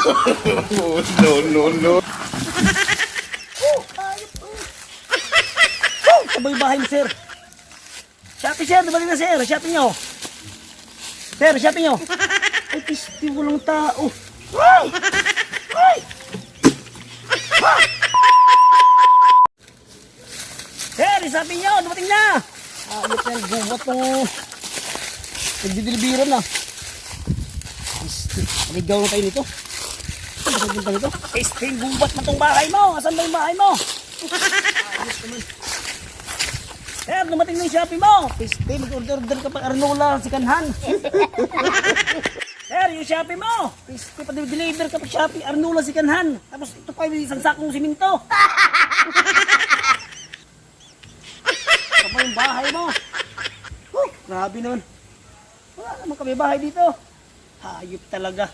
No, no, no. Sabay bahay mo, sir. Shopee, sir. Dibali na, sir. Shopee nyo. Sir, Shopee nyo. Ay, pisti, walang tao. Ay! Ay! Sir, Shopee nyo. Dumating na. Ayot na, gubat mo. Nagdidilibiran na. Pisti, maligaw na tayo nito. Ano ba yung nito? Pisti, gubat mo tong bahay mo. Asan ba yung bahay mo? Ayos naman. Sir, dumating na yung Shopee mo. Piste, mag-order ka pa Arnola si Kanhan. Sir, yung Shopee mo. Piste, pa-deliver ka pa Shopee Arnola si Kanhan. Tapos ito pa yung isang sakong siminto. Ito pa yung bahay mo. Grabe naman. Wala naman kami bahay dito. Hayop talaga.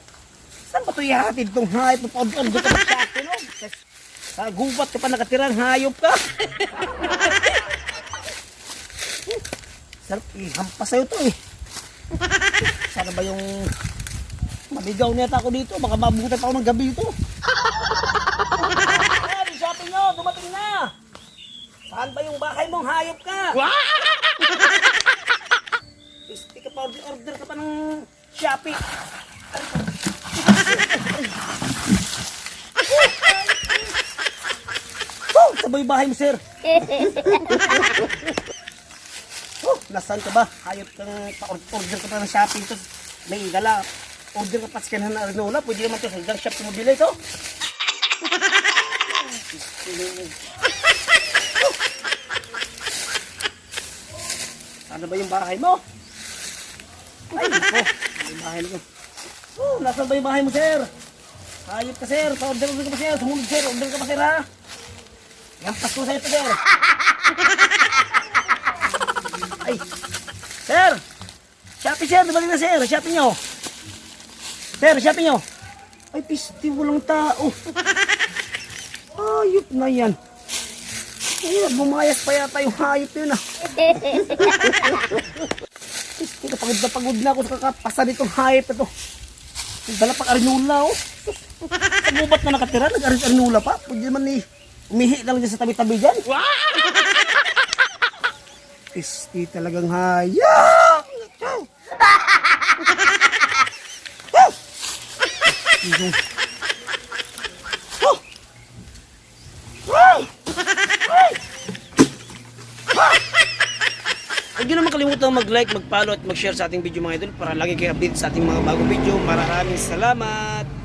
Saan ba ito ihatid itong hayop? Pa-order ka pa Shopee, no? Sa gubat ka pa nakatirang hayop ka. Sarap, ihampas sa'yo to eh. Sana ba yung mabigaw neta ako dito? Baka mabutan pa ako ng gabi ito. Hey, Shopee nyo, dumating na. Saan ba yung bahay mong hayop ka? Pisti ka pa, order ka pa ng Shopee. Sabay bahay mo, sir. Nasaan ka ba? Hayop kang pa-order ka pa ng Shopee ito. May gala. Order ka pa sa Kanhan Arnola. Pwede naman ito sa hanggang shop mo bilay ito. Ano ba yung bahay mo? Ay, ito. Yung bahay mo. Nasaan ba yung bahay mo, sir? Hayop ka, sir. Pa-order ka pa, sir. Sumunod, sir. Order ka pa, sir, ha? Yampas ko sa'yo ito, sir. Ay, sir! Shopee, sir! Dibali na, sir! Shopee nyo! Sir, Shopee nyo! Ay, pisti, walang tao! Hayop na yan! Ay, bumayas pa yata yung hayop yun, ah! Pisti, pagod na ako sa kakapasa nitong hayop ito! Dala pa Arnola, oh! Sa gubat na nakatira, nag-Arnola pa! Pwede naman ni umihi lang dyan sa tabi-tabi dyan! Pisti talagang hayop! Huwag nyo naman kalimutan mag-like, mag-follow at mag-share sa ating video mga idol para lagi kayo update sa ating mga bagong video. Maraming salamat!